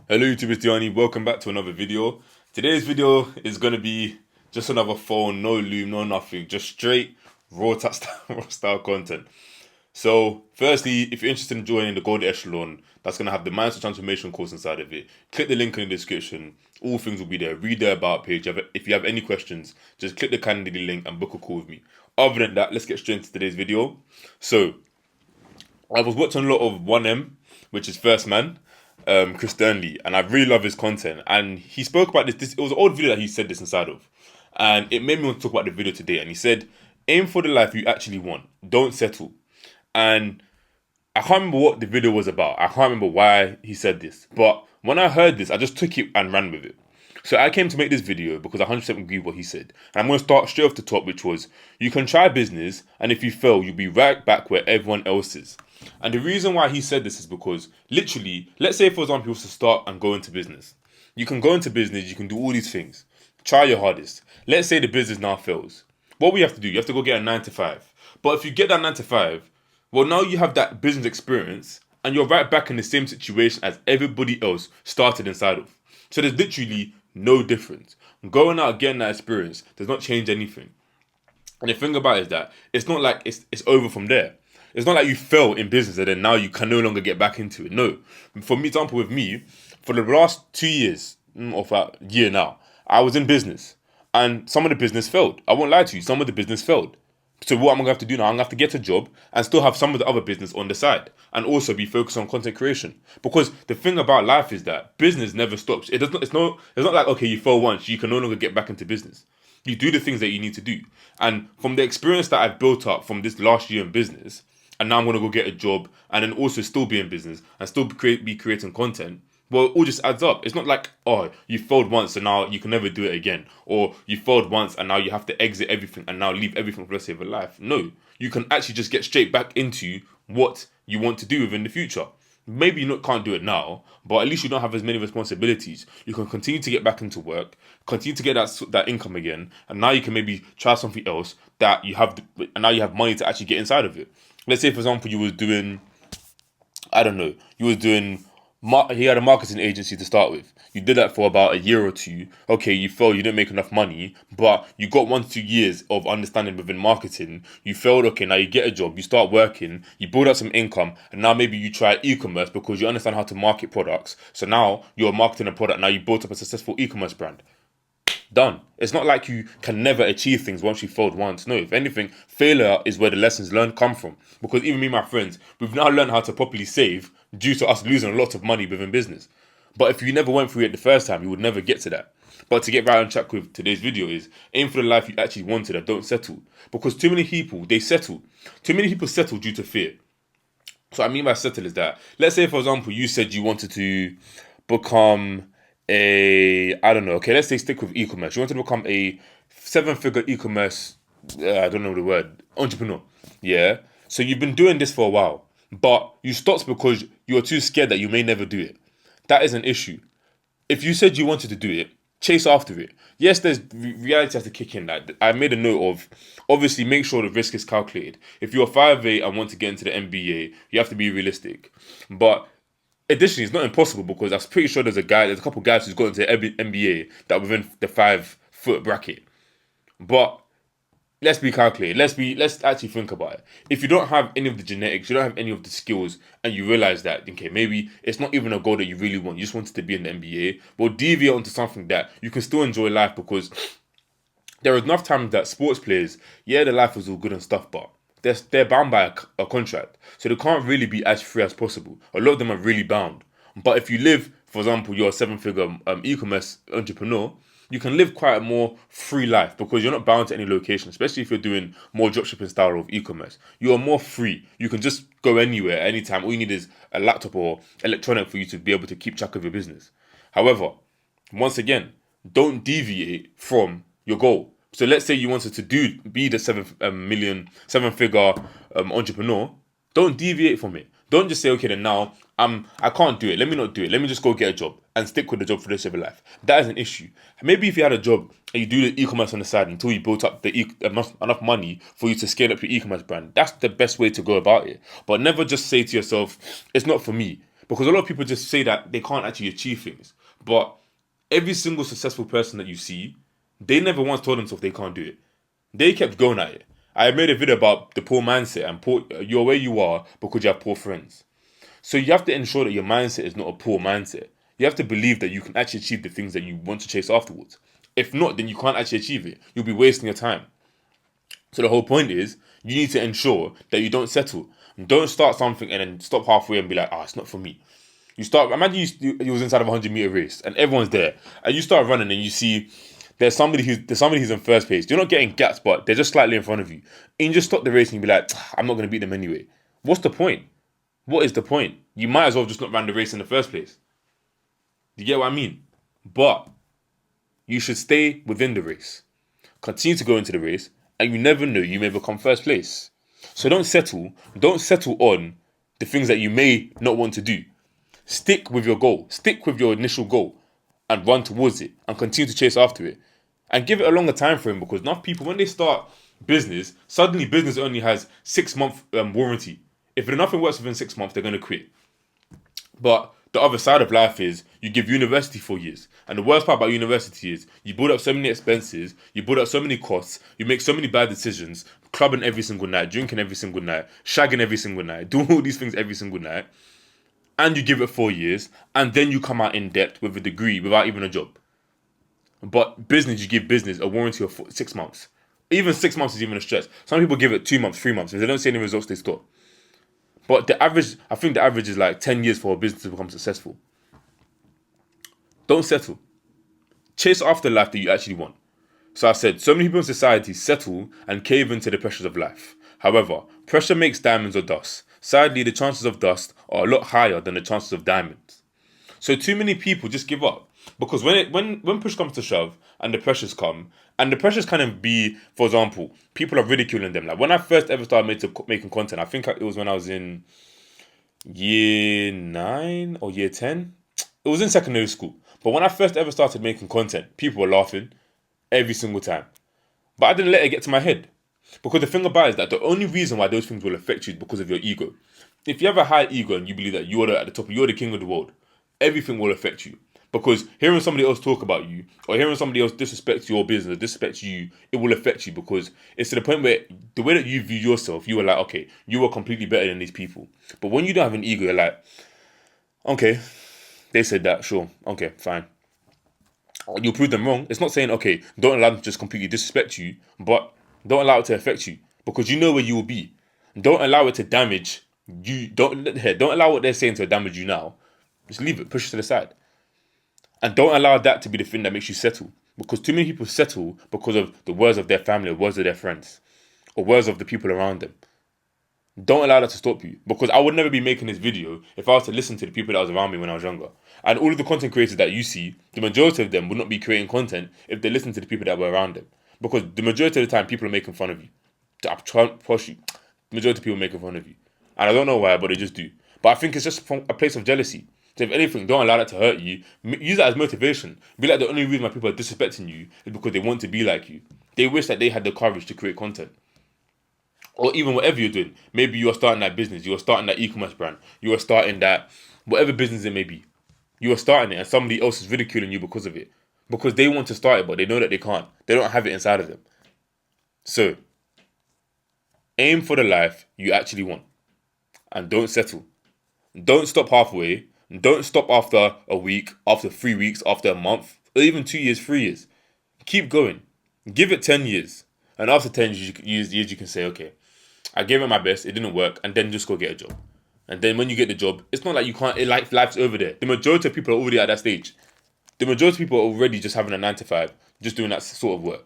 Hello YouTube, it's Dearenee. Welcome back to another video. Today's video is going to be just another phone, no loom, no nothing, just straight raw style content. So firstly, if you're interested in joining the Gold Echelon, that's going to have the Mindset Transformation course inside of it. Click the link in the description. All things will be there. Read the About page. If you have any questions, just click the Calendar link and book a call with me. Other than that, let's get straight into today's video. So I was watching a lot of 1M, which is First Man, Chris Dearenee, and I really love his content. And he spoke about this. It was an old video that he said this inside of, and it made me want to talk about the video today. And he said, "Aim for the life you actually want. Don't settle." And I can't remember what the video was about. I can't remember why he said this, but when I heard this, I just took it and ran with it. So I came to make this video because I 100% agree with what he said. And I'm going to start straight off the top, which was, you can try business, and if you fail, you'll be right back where everyone else is. And the reason why he said this is because, literally, let's say, for example, you was to start and go into business. You can go into business, you can do all these things. Try your hardest. Let's say the business now fails. What we have to do, you have to go get a 9 to 5. But if you get that 9 to 5, well, now you have that business experience, and you're right back in the same situation as everybody else started inside of. So there's literally no difference. Going out getting that experience does not change anything. And the thing about it is that it's not like it's over from there. It's not like you fell in business and then now you can no longer get back into it. No. For example, with me, for the last 2 years, or for a year now, I was in business. And some of the business failed. I won't lie to you, some of the business failed. So what I'm going to have to do now, I'm going to have to get a job and still have some of the other business on the side and also be focused on content creation. Because the thing about life is that business never stops. It's not like, okay, you fail once, you can no longer get back into business. You do the things that you need to do. And from the experience that I've built up from this last year in business, and now I'm going to go get a job and then also still be in business and still be creating content, well, it all just adds up. It's not like, oh, you failed once and now you can never do it again. Or you failed once and now you have to exit everything and now leave everything for the rest of your life. No, you can actually just get straight back into what you want to do within the future. Maybe you can't do it now, but at least you don't have as many responsibilities. You can continue to get back into work, continue to get that income again, and now you can maybe try something else that you have, and now you have money to actually get inside of it. Let's say, for example, you was doing, I don't know, he had a marketing agency to start with. You did that for about a year or two. Okay, you failed, you didn't make enough money, but you got 1 to 2 years of understanding within marketing. You failed, okay, now you get a job, you start working, you build up some income, and now maybe you try e-commerce because you understand how to market products. So now you're marketing a product, now you built up a successful e-commerce brand. Done. It's not like you can never achieve things once you failed once. No, if anything, failure is where the lessons learned come from. Because even me and my friends, we've now learned how to properly save due to us losing a lot of money within business. But if you never went through it the first time, you would never get to that. But to get right on track with today's video is, aim for the life you actually wanted and don't settle. Because too many people, they settle. Too many people settle due to fear. So what I mean by settle is that, let's say, for example, you said you wanted to become I don't know, okay, let's say stick with e-commerce. You wanted to become a 7-figure e-commerce, I don't know the word, entrepreneur. Yeah. So you've been doing this for a while, but you stopped because you're too scared that you may never do it. That is an issue. If you said you wanted to do it, chase after it. Yes, there's reality has to kick in. That I made a note of. Obviously, make sure the risk is calculated. If you're 5'8" and want to get into the NBA, you have to be realistic. But additionally, it's not impossible because I'm pretty sure there's a couple guys who's got into the NBA that are within the 5-foot bracket. But let's be calculated. Let's actually think about it. If you don't have any of the genetics, you don't have any of the skills, and you realize that, okay, maybe it's not even a goal that you really want. You just wanted to be in the NBA. Well, deviate onto something that you can still enjoy life, because there are enough times that sports players, yeah, their life is all good and stuff, but they're bound by a contract. So they can't really be as free as possible. A lot of them are really bound. But if you live, for example, you're a 7-figure e-commerce entrepreneur, you can live quite a more free life because you're not bound to any location, especially if you're doing more dropshipping style of e-commerce. You are more free. You can just go anywhere, anytime. All you need is a laptop or electronic for you to be able to keep track of your business. However, once again, don't deviate from your goal. So let's say you wanted to be the 7-figure entrepreneur. Don't deviate from it. Don't just say, okay, then now I can't do it. Let me not do it. Let me just go get a job and stick with the job for the rest of your life. That is an issue. Maybe if you had a job and you do the e-commerce on the side until you built up enough money for you to scale up your e-commerce brand, that's the best way to go about it. But never just say to yourself, it's not for me. Because a lot of people just say that they can't actually achieve things. But every single successful person that you see, they never once told themselves they can't do it. They kept going at it. I made a video about the poor mindset and you're where you are because you have poor friends. So you have to ensure that your mindset is not a poor mindset. You have to believe that you can actually achieve the things that you want to chase afterwards. If not, then you can't actually achieve it. You'll be wasting your time. So the whole point is, you need to ensure that you don't settle. Don't start something and then stop halfway and be like, it's not for me. You start, imagine you was inside of a 100-meter race and everyone's there. And you start running and you see there's somebody who's in first place. You're not getting gaps, but they're just slightly in front of you. And you just stop the race and you be like, I'm not going to beat them anyway. What's the point? What is the point? You might as well just not run the race in the first place. You get what I mean? But you should stay within the race. Continue to go into the race, and you never know, you may become first place. So don't settle. Don't settle on the things that you may not want to do. Stick with your goal. Stick with your initial goal and run towards it and continue to chase after it. And give it a longer time frame, because enough people, when they start business, suddenly business only has 6-month warranty. If nothing works within 6 months, they're going to quit. But the other side of life is you give university 4 years. And the worst part about university is you build up so many expenses, you build up so many costs, you make so many bad decisions, clubbing every single night, drinking every single night, shagging every single night, doing all these things every single night. And you give it 4 years, and then you come out in debt with a degree without even a job. But business, you give business a warranty of 6 months. Even 6 months is even a stretch. Some people give it 2 months, 3 months. If they don't see any results, they stop. But I think the average is like 10 years for a business to become successful. Don't settle. Chase after life that you actually want. So I said, so many people in society settle and cave into the pressures of life. However, pressure makes diamonds or dust. Sadly, the chances of dust are a lot higher than the chances of diamonds. So too many people just give up. Because when push comes to shove and the pressures come, and the pressures kind of be, for example, people are ridiculing them. Like when I first ever started making content, I think it was when I was in year 9 or year 10. It was in secondary school. But when I first ever started making content, people were laughing every single time. But I didn't let it get to my head. Because the thing about it is that the only reason why those things will affect you is because of your ego. If you have a high ego and you believe that you're at the top, you're the king of the world, everything will affect you. Because hearing somebody else talk about you, or hearing somebody else disrespect your business, disrespect you, it will affect you, because it's to the point where the way that you view yourself, you are like, okay, you are completely better than these people. But when you don't have an ego, you're like, okay, they said that, sure, okay, fine. You'll prove them wrong. It's not saying, okay, don't allow them to just completely disrespect you, but don't allow it to affect you, because you know where you will be. Don't allow it to damage you. Don't allow what they're saying to damage you now. Just leave it, push it to the side. And don't allow that to be the thing that makes you settle. Because too many people settle because of the words of their family, or words of their friends, or words of the people around them. Don't allow that to stop you. Because I would never be making this video if I was to listen to the people that was around me when I was younger. And all of the content creators that you see, the majority of them would not be creating content if they listened to the people that were around them. Because the majority of the time, people are making fun of you. I'm trying to push you. The majority of people are making fun of you. And I don't know why, but they just do. But I think it's just from a place of jealousy. So if anything, don't allow that to hurt you. Use that as motivation. Be like, the only reason why people are disrespecting you is because they want to be like you. They wish that they had the courage to create content. Or even whatever you're doing. Maybe you are starting that business. You are starting that e-commerce brand. You are starting that, whatever business it may be. You are starting it and somebody else is ridiculing you because of it. Because they want to start it, but they know that they can't. They don't have it inside of them. So, aim for the life you actually want. And don't settle. Don't stop halfway. Don't stop after a week, after 3 weeks, after a month, or even 2 years, 3 years. Keep going. Give it 10 years. And after 10 years, you can say, okay, I gave it my best, it didn't work, and then just go get a job. And then when you get the job, it's not like you can't, life's over there. The majority of people are already at that stage. The majority of people are already just having a 9 to 5, just doing that sort of work.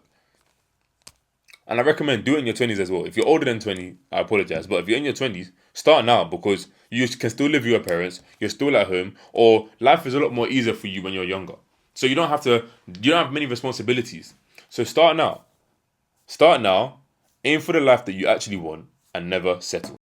And I recommend do it in your 20s as well. If you're older than 20, I apologize. But if you're in your 20s, start now, because you can still live with your parents, you're still at home, or life is a lot more easier for you when you're younger. So you don't have many responsibilities. So start now. Start now, aim for the life that you actually want, and never settle.